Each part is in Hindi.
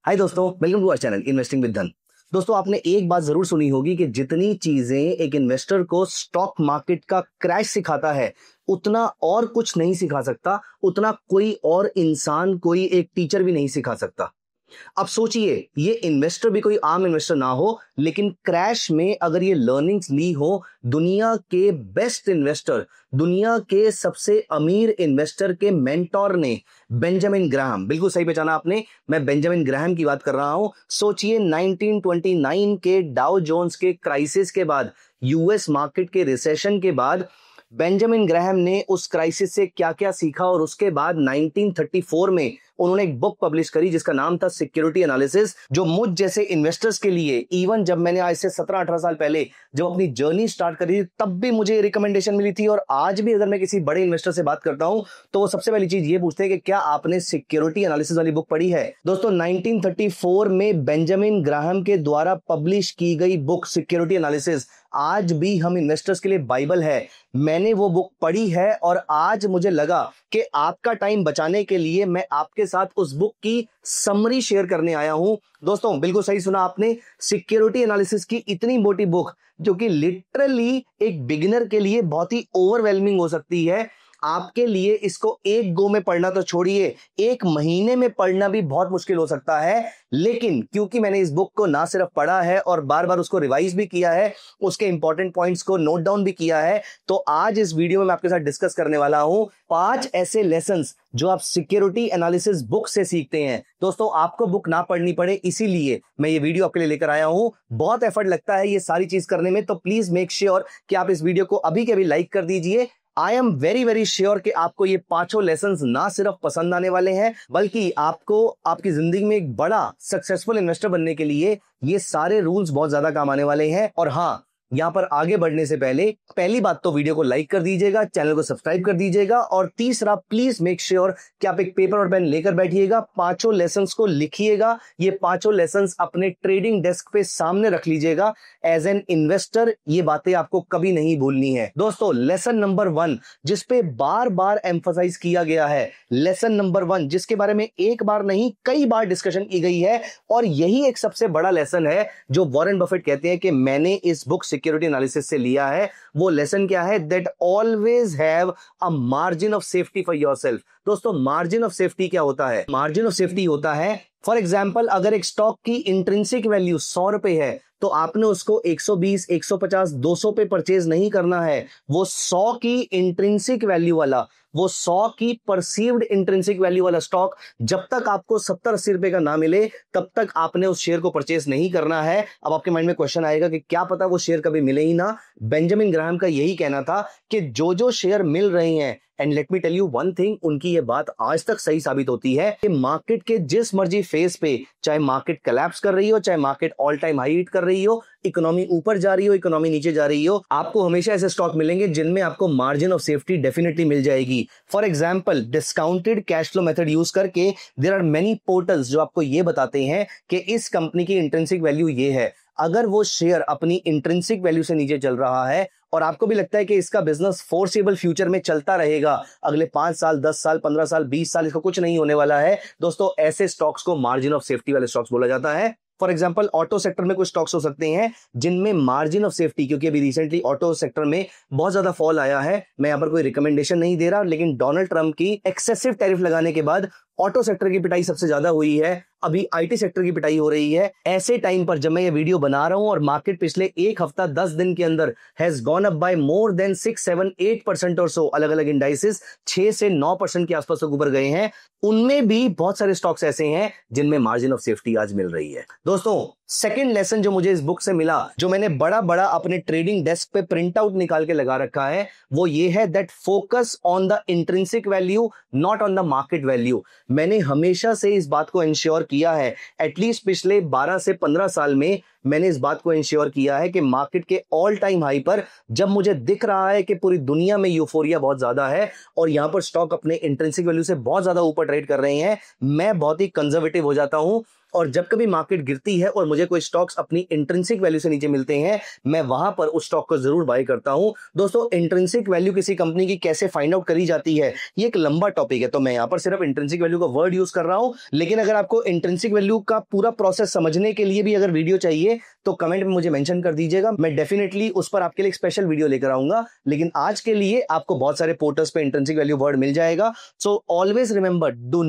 हाय दोस्तों, welcome to our channel investing with Dhan. दोस्तों, आपने एक बात जरूर सुनी होगी कि जितनी चीजें एक इन्वेस्टर को स्टॉक मार्केट का क्रैश सिखाता है उतना और कुछ नहीं सिखा सकता, उतना कोई और इंसान, कोई एक टीचर भी नहीं सिखा सकता। अब सोचिए, ये इन्वेस्टर भी कोई आम इन्वेस्टर ना हो, लेकिन क्रैश में अगर ये लर्निंग्स ली हो दुनिया के बेस्ट इन्वेस्टर, दुनिया के सबसे अमीर इन्वेस्टर के मेंटोर ने, बेंजामिन ग्राहम, बिल्कुल सही पहचाना आपने, मैं बेंजामिन ग्राहम की बात कर रहा हूं। सोचिए 1929 के डाउ जोन्स के क्राइसिस के बाद, यूएस मार्केट के रिसेशन के बाद बेंजामिन ग्राहम ने उस क्राइसिस से क्या क्या सीखा और उसके बाद 1934 में उन्होंने एक बुक पब्लिश करी जिसका नाम था सिक्योरिटी एनालिसिस, जो मुझ जैसे इन्वेस्टर्स के लिए, इवन जब मैंने आज से 17-18 साल पहले जब अपनी जर्नी स्टार्ट करी तब भी मुझे रिकमेंडेशन मिली थी, और आज भी अगर मैं किसी बड़े इन्वेस्टर से बात करता हूं तो वो सबसे पहली चीज ये पूछते हैं कि क्या आपने सिक्योरिटी एनालिसिस वाली बुक पढ़ी है। दोस्तों, 1934 में बेंजामिन ग्राहम के द्वारा पब्लिश की गई बुक सिक्योरिटी एनालिसिस आज भी हम इन्वेस्टर्स के लिए बाइबल है। मैंने वो बुक पढ़ी है और आज मुझे लगा कि आपका टाइम बचाने के लिए मैं आपके साथ उस बुक की समरी शेयर करने आया हूं। दोस्तों, बिल्कुल सही सुना आपने, सिक्योरिटी एनालिसिस की इतनी मोटी बुक जो कि लिटरली एक बिगिनर के लिए बहुत ही ओवरवेलमिंग हो सकती है, आपके लिए इसको एक गो में पढ़ना तो छोड़िए, एक महीने में पढ़ना भी बहुत मुश्किल हो सकता है। लेकिन क्योंकि मैंने इस बुक को ना सिर्फ पढ़ा है और बार बार उसको रिवाइज भी किया है, उसके इंपॉर्टेंट पॉइंट्स को नोट डाउन भी किया है, तो आज इस वीडियो में मैं आपके साथ डिस्कस करने वाला हूं 5 ऐसे लेसन्स जो आप सिक्योरिटी एनालिसिस बुक से सीखते हैं। दोस्तों, आपको बुक ना पढ़नी पड़े इसीलिए मैं ये वीडियो आपके लिए लेकर आया हूं। बहुत एफर्ट लगता है ये सारी चीज करने में, तो प्लीज मेक श्योर कि आप इस वीडियो को अभी के अभी लाइक कर दीजिए। I am very very sure कि आपको ये 5 लेसन्स ना सिर्फ पसंद आने वाले हैं, बल्कि आपको आपकी जिंदगी में एक बड़ा सक्सेसफुल इन्वेस्टर बनने के लिए ये सारे रूल्स बहुत ज्यादा काम आने वाले हैं। और हाँ, यहां पर आगे बढ़ने से पहले पहली बात तो वीडियो को लाइक कर दीजिएगा, चैनल को सब्सक्राइब कर दीजिएगा, और तीसरा, प्लीज मेक श्योर कि आप एक पेपर और पेन लेकर बैठिएगा, 5 लेसन्स को लिखिएगा। ये 5 लेसन्स अपने ट्रेडिंग डेस्क पे सामने रख लीजिएगा। एज एन इन्वेस्टर ये बातें आपको कभी नहीं भूलनी है। दोस्तों, लेसन नंबर 1 जिसपे बार बार एम्फसाइज किया गया है, लेसन नंबर 1 जिसके बारे में एक बार नहीं कई बार डिस्कशन की गई है, और यही एक सबसे बड़ा लेसन है जो वॉरेन बफेट कहते हैं कि मैंने इस बुक सिक्योरिटी एनालिसिस से लिया है। वो लेसन क्या है? That always have a margin of safety for yourself. दोस्तों, मार्जिन ऑफ सेफ्टी क्या होता है? मार्जिन ऑफ सेफ्टी होता है, फॉर एग्जाम्पल, अगर एक स्टॉक की इंट्रिंसिक वैल्यू 100 रुपए है तो आपने उसको 120, 150, 200 पे परचेज नहीं करना है। वो 100 की इंट्रिंसिक वैल्यू वाला, वो 100 की परसीव्ड इंट्रिंसिक वैल्यू वाला स्टॉक जब तक आपको 70-80 रुपए का ना मिले तब तक आपने उस शेयर को परचेज नहीं करना है। अब आपके माइंड में क्वेश्चन आएगा कि क्या पता वो शेयर कभी मिले ही ना। बेंजामिन ग्राहम का यही कहना था कि जो जो शेयर मिल रहे हैं, and let me tell you one thing, उनकी ये बात आज तक सही साबित होती है कि मार्केट के जिस मर्जी फेज पे, चाहे मार्केट कोलैप्स कर रही हो, चाहे market all time high hit कर रही हो, इकोनॉमी ऊपर जा रही हो, इकोनॉमी नीचे जा रही हो, आपको हमेशा ऐसे स्टॉक मिलेंगे जिनमें आपको मार्जिन ऑफ सेफ्टी डेफिनेटली मिल जाएगी। For example, discounted cash flow method use करके देयर आर मेनी पोर्टल्स जो आपको ये बताते हैं कि इस कंपनी की इंट्रिंसिक वैल्यू ये है। अगर वो शेयर अपनी इंट्रिंसिक वैल्यू से नीचे चल रहा है और आपको भी लगता है कि इसका बिजनेस फोर्सेबल फ्यूचर में चलता रहेगा, अगले 5 साल, 10 साल, 15 साल, 20 साल इसका कुछ नहीं होने वाला है, दोस्तों ऐसे स्टॉक्स को मार्जिन ऑफ सेफ्टी वाले स्टॉक्स बोला जाता है। फॉर एग्जांपल, ऑटो सेक्टर में कुछ स्टॉक्स हो सकते हैं जिनमें मार्जिन ऑफ सेफ्टी, क्योंकि अभी रिसेंटली ऑटो सेक्टर में बहुत ज्यादा फॉल आया है, मैं यहां पर कोई रिकमेंडेशन नहीं दे रहा, लेकिन डोनाल्ड ट्रंप की एक्सेसिव टैरिफ लगाने के बाद ऑटो सेक्टर की पिटाई सबसे ज्यादा हुई है, अभी आईटी सेक्टर की पिटाई हो रही है। ऐसे टाइम पर जब मैं ये वीडियो बना रहा हूं और मार्केट पिछले एक हफ्ता 10 दिन के अंदर has gone up by more than 6, 7, 8% और सो, अलग अलग इंडाइसेस 6 से 9% के आसपास तक ऊपर गए हैं, उनमें भी बहुत सारे स्टॉक्स ऐसे हैं जिनमें मार्जिन ऑफ सेफ्टी आज मिल रही है। दोस्तों, सेकंड लेसन जो मुझे इस बुक से मिला, जो मैंने बड़ा बड़ा अपने ट्रेडिंग डेस्क पे प्रिंट आउट निकाल के लगा रखा है, वो ये है that focus on the intrinsic value, not on the market value. मैंने हमेशा से इस बात को इंश्योर किया है, एटलीस्ट पिछले 12 से 15 साल में मैंने इस बात को इंश्योर किया है कि मार्केट के ऑल टाइम हाई पर जब मुझे दिख रहा है कि पूरी दुनिया में यूफोरिया बहुत ज्यादा है और यहां पर स्टॉक अपने इंट्रिंसिक वैल्यू से बहुत ज्यादा ऊपर ट्रेड कर रहे हैं, मैं बहुत ही कंजर्वेटिव हो जाता हूं। और जब कभी मार्केट गिरती है और मुझे कोई स्टॉक्स अपनी इंट्रिंसिक वैल्यू से नीचे मिलते हैं, मैं वहां पर उस स्टॉक को जरूर बाय करता हूं। दोस्तों, इंट्रिंसिक वैल्यू किसी कंपनी की कैसे फाइंड आउट करी जाती है, ये एक लंबा टॉपिक है, तो मैं यहां पर सिर्फ इंट्रिंसिक वैल्यू का वर्ड यूज कर रहा हूं। लेकिन अगर आपको इंट्रिंसिक वैल्यू का पूरा प्रोसेस समझने के लिए भी अगर वीडियो चाहिए तो कमेंट में मुझे मेंशन कर दीजिएगा, मैं डेफिनेटली उस पर आपके लिए एक स्पेशल वीडियो लेकर आऊंगा। लेकिन आज के लिए आपको बहुत सारे पोर्टल्स पे इंट्रिंसिक वैल्यू वर्ड मिल जाएगा। So always remember, do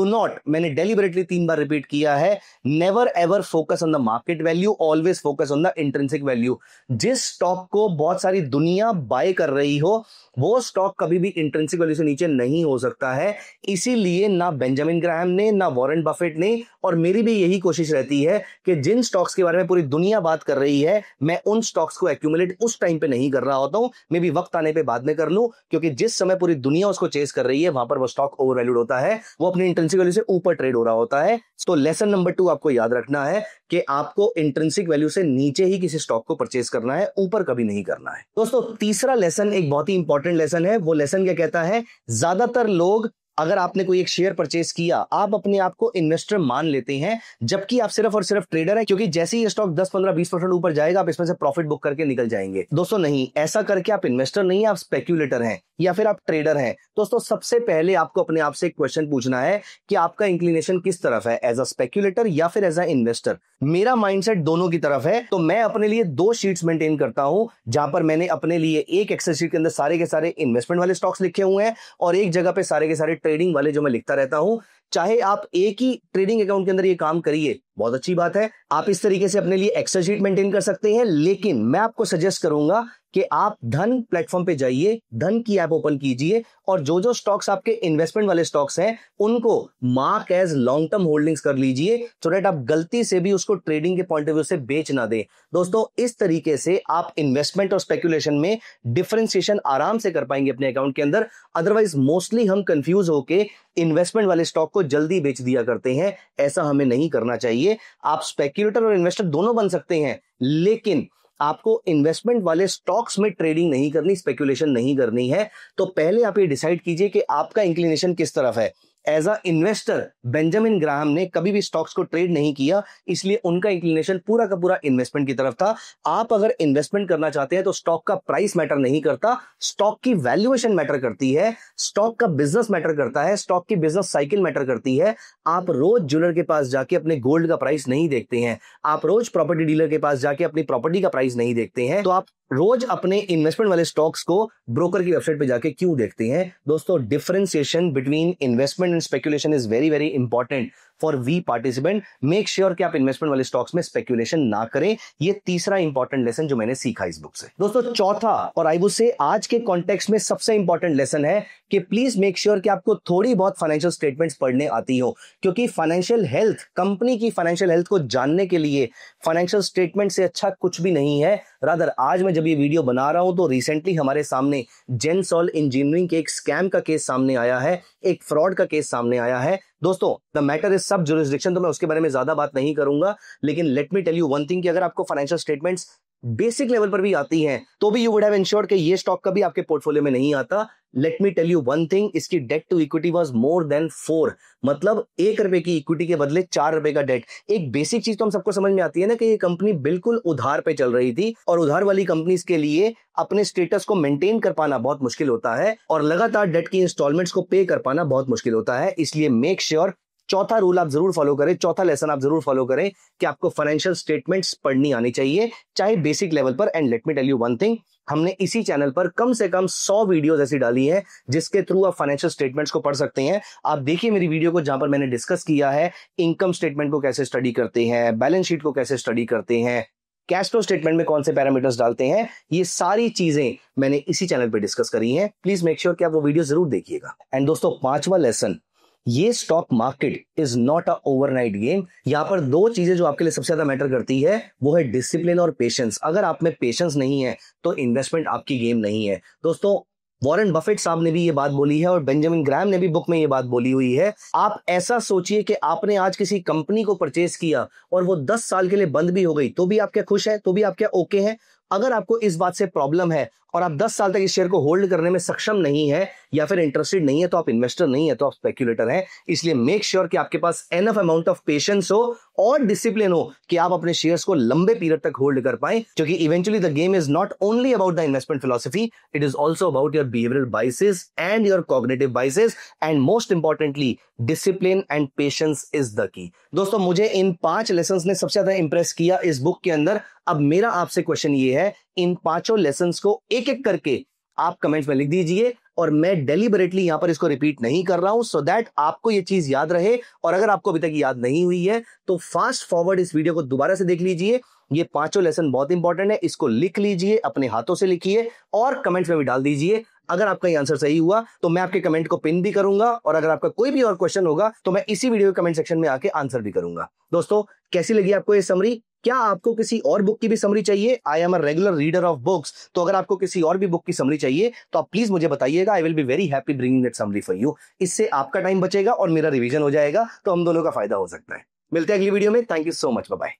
not, मैंने डेलिबरेटली 3 बार रिपीट किया है, never ever focus on the market value, always focus on the intrinsic value. जिस स्टॉक को बहुत सारी दुनिया बाय कर रही हो, वो स्टॉक कभी भी इंट्रिंसिक वैल्यू से नीचे नहीं हो सकता है। इसीलिए ना बेंजामिन ग्राहम ने, ना वॉरेन बफेट ने, और मेरी भी यही कोशिश रहती है कि जिन स्टॉक्स के बारे में पूरी दुनिया बात कर रही है, मैं उन स्टॉक्स को एक्यूमुलेट उस टाइम पे नहीं कर रहा होता हूं, मे भी वक्त आने पे बाद में कर लूं, क्योंकि जिस समय पूरी दुनिया उसको चेस कर रही है वहां पर वो स्टॉक ओवरवैल्यूड होता है, वो अपनी इंट्रिंसिक वैल्यू से ऊपर ट्रेड हो रहा होता है। तो लेसन नंबर 2 आपको याद रखना है कि आपको इंट्रिंसिक वैल्यू से नीचे ही किसी स्टॉक को परचेज करना है, ऊपर कभी नहीं करना है। दोस्तों, तीसरा लेसन एक बहुत ही इंपॉर्टेंट लेसन है। वो लेसन क्या कहता है, ज्यादातर लोग, अगर आपने कोई एक शेयर परचेज किया, आप अपने आप को इन्वेस्टर मान लेते हैं, जबकि आप सिर्फ और सिर्फ ट्रेडर हैं, क्योंकि जैसे ही ये स्टॉक 10, 15, 20% ऊपर जाएगा आप इसमें से प्रॉफिट बुक करके निकल जाएंगे। दोस्तों नहीं, ऐसा करके आप इन्वेस्टर नहीं, आप स्पेक्यूलेटर हैं या फिर आप ट्रेडर हैं। दोस्तों, सबसे पहले आपको अपने आप से एक क्वेश्चन पूछना है कि आपका इंक्लिनेशन किस तरफ है, एज अ स्पेक्यूलेटर या फिर एज अ इन्वेस्टर। मेरा माइंडसेट दोनों की तरफ है, तो मैं अपने लिए 2 शीट्स मेंटेन करता हूं, जहां पर मैंने अपने लिए एक एक्सेल शीट के अंदर सारे के सारे इन्वेस्टमेंट वाले स्टॉक्स लिखे हुए हैं और एक जगह पे सारे के सारे ट्रेडिंग वाले जो मैं लिखता रहता हूं। चाहे आप एक ही ट्रेडिंग अकाउंट के अंदर ये काम करिए, बहुत अच्छी बात है, आप इस तरीके से अपने लिए एक्सेल शीट मेंटेन कर सकते हैं। लेकिन मैं आपको सजेस्ट करूंगा कि आप धन प्लेटफॉर्म पे जाइए, धन की ऐप ओपन कीजिए और जो जो स्टॉक्स आपके इन्वेस्टमेंट वाले स्टॉक्स हैं उनको mark as long term holdings कर लीजिए, सो दैट आप गलती से भी उसको ट्रेडिंग के पॉइंट ऑफ व्यू से बेच ना दें। दोस्तों, इस तरीके से आप इन्वेस्टमेंट और स्पेकुलेशन में डिफरेंशिएशन आराम से कर पाएंगे अपने अकाउंट के अंदर। अदरवाइज मोस्टली हम कंफ्यूज होके इन्वेस्टमेंट वाले स्टॉक को जल्दी बेच दिया करते हैं, ऐसा हमें नहीं करना चाहिए। आप स्पेक्यूलेटर और इन्वेस्टर दोनों बन सकते हैं, लेकिन आपको इन्वेस्टमेंट वाले स्टॉक्स में ट्रेडिंग नहीं करनी, स्पेकुलेशन नहीं करनी है। तो पहले आप ये डिसाइड कीजिए कि आपका इंक्लिनेशन किस तरफ है। As a investor, Benjamin Graham ने कभी भी स्टॉक्स को ट्रेड नहीं किया, इसलिए उनका इंक्लिनेशन पूरा का पूरा इन्वेस्टमेंट की तरफ था। आप अगर इन्वेस्टमेंट करना चाहते हैं तो स्टॉक का प्राइस मैटर नहीं करता, स्टॉक की वैल्यूएशन मैटर करती है, स्टॉक का बिजनेस मैटर करता है, स्टॉक की बिजनेस साइकिल मैटर करती है। आप रोज ज्वेलर के पास जाके अपने गोल्ड का प्राइस नहीं देखते हैं, आप रोज प्रॉपर्टी डीलर के पास जाके अपनी प्रॉपर्टी का प्राइस नहीं देखते हैं, तो आप रोज अपने इन्वेस्टमेंट वाले स्टॉक्स को ब्रोकर की वेबसाइट पे जाके क्यों देखते हैं। दोस्तों, differentiation between investment and speculation is very very important for we participant. Make sure कि आप इन्वेस्टमेंट वाले स्टॉक्स में स्पेकुलेशन ना करें। ये तीसरा इंपॉर्टेंट लेसन जो मैंने सीखा इस बुक से। दोस्तों, चौथा और आई वुड से आज के कॉन्टेक्स्ट में सबसे इंपॉर्टेंट लेसन है कि प्लीज मेक श्योर कि आपको थोड़ी बहुत फाइनेंशियल स्टेटमेंट्स पढ़ने आती हो, क्योंकि फाइनेंशियल हेल्थ, कंपनी की फाइनेंशियल हेल्थ को जानने के लिए फाइनेंशियल स्टेटमेंट से अच्छा कुछ भी नहीं है। रादर आज मैं जब ये वीडियो बना रहा हूं तो रिसेंटली हमारे सामने जेनसॉल इंजीनियरिंग के एक स्कैम का केस सामने आया है, एक फ्रॉड का केस सामने आया है। दोस्तों, द मैटर इज सब जुरिस्डिक्शन, तो मैं उसके बारे में ज्यादा बात नहीं करूंगा, लेकिन let me tell you one thing कि अगर आपको फाइनेंशियल स्टेटमेंट्स बेसिक लेवल पर भी आती हैं तो भी यू वुड हैव इंश्योर्ड कि ये स्टॉक कभी आपके पोर्टफोलियो में नहीं आता। Let me tell you one thing, इसकी debt to equity was more than 4, मतलब 1 रुपए की इक्विटी के बदले 4 रुपए का डेट। एक बेसिक चीज तो हम सबको समझ में आती है ना कि ये कंपनी बिल्कुल उधार पे चल रही थी, और उधार वाली कंपनीज के लिए अपने स्टेटस को मेंटेन कर पाना बहुत मुश्किल होता है और लगातार डेट की इंस्टॉलमेंट्स को पे कर पाना बहुत मुश्किल होता है। इसलिए मेक श्योर, चौथा रूल आप जरूर फॉलो करें, चौथा लेसन आप जरूर फॉलो करें कि आपको फाइनेंशियल स्टेटमेंट्स पढ़नी आनी चाहिए, चाहे बेसिक लेवल पर। And let me tell you one thing, हमने इसी चैनल पर कम से कम 100 वीडियोस ऐसी डाली है जिसके थ्रू आप फाइनेंशियल स्टेटमेंट्स को पढ़ सकते हैं। आप देखिए मेरी वीडियो को, जहां पर मैंने डिस्कस किया है इनकम स्टेटमेंट को कैसे स्टडी करते हैं, बैलेंस शीट को कैसे स्टडी करते हैं, कैश फ्लो स्टेटमेंट में कौन से पैरामीटर्स डालते हैं, ये सारी चीजें मैंने इसी चैनल पर डिस्कस करी हैं। प्लीज मेक श्योर कि आप वो वीडियो जरूर देखिएगा। एंड दोस्तों, 5वां लेसन, ये stock market is not a overnight game. यहां पर 2 चीजें जो आपके लिए सबसे ज्यादा मैटर करती है वो है डिसिप्लिन और पेशेंस। अगर आप में पेशेंस नहीं है तो इन्वेस्टमेंट आपकी गेम नहीं है। दोस्तों, वॉरेन बफेट साहब ने भी ये बात बोली है और बेंजामिन ग्राहम ने भी बुक में ये बात बोली हुई है। आप ऐसा सोचिए कि आपने आज किसी कंपनी को परचेज किया और वो 10 साल के लिए बंद भी हो गई, तो भी आप क्या खुश हैं? तो भी आप क्या ओके हैं? अगर आपको इस बात से प्रॉब्लम है और आप 10 साल तक इस शेयर को होल्ड करने में सक्षम नहीं है या फिर इंटरेस्टेड नहीं है, तो आप इन्वेस्टर नहीं है, तो आप स्पेक्युलेटर हैं। इसलिए मेक श्योर कि आपके पास एनफ अमाउंट ऑफ पेशेंस हो और डिसिप्लिन हो कि आप अपने शेयर्स को लंबे पीरियड तक होल्ड कर पाएं, क्योंकि eventually the game is not only about the investment philosophy, it is also about your behavioural biases and your cognitive biases, and most importantly discipline and patience is the key. दोस्तों, मुझे इन 5 लेसन्स ने सबसे ज्यादा इंप्रेस किया इस बुक के अंदर। अब मेरा आपसे क्वेश्चन ये है, इन 5 लेसन्स को एक एक करके आप कमेंट्स में लिख दीजिए, और मैं डेलिबरेटली यहां पर इसको रिपीट नहीं कर रहा हूं सो दैट आपको ये चीज याद रहे। और अगर आपको अभी तक याद नहीं हुई है तो फास्ट फॉरवर्ड इस वीडियो को दोबारा से देख लीजिए। ये 5 लेसन बहुत इंपॉर्टेंट है, इसको लिख लीजिए, अपने हाथों से लिखिए और कमेंट्स में भी डाल दीजिए। अगर आपका ये आंसर सही हुआ तो मैं आपके कमेंट को पिन भी करूंगा, और अगर आपका कोई भी और क्वेश्चन होगा तो मैं इसी वीडियो के कमेंट सेक्शन में आके आंसर भी करूंगा। दोस्तों, कैसी लगी आपको ये समरी? क्या आपको किसी और बुक की भी समरी चाहिए? I am a regular reader of books, तो अगर आपको किसी और भी बुक की समरी चाहिए तो आप प्लीज मुझे बताइएगा। I will be very happy bringing that summary for you. इससे आपका टाइम बचेगा और मेरा रिवीजन हो जाएगा, तो हम दोनों का फायदा हो सकता है। मिलते हैं अगली वीडियो में। Thank you so much, bye bye.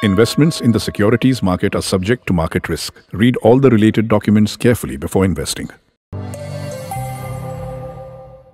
Investments in the securities market are subject to market risk. Read all the related documents carefully before investing.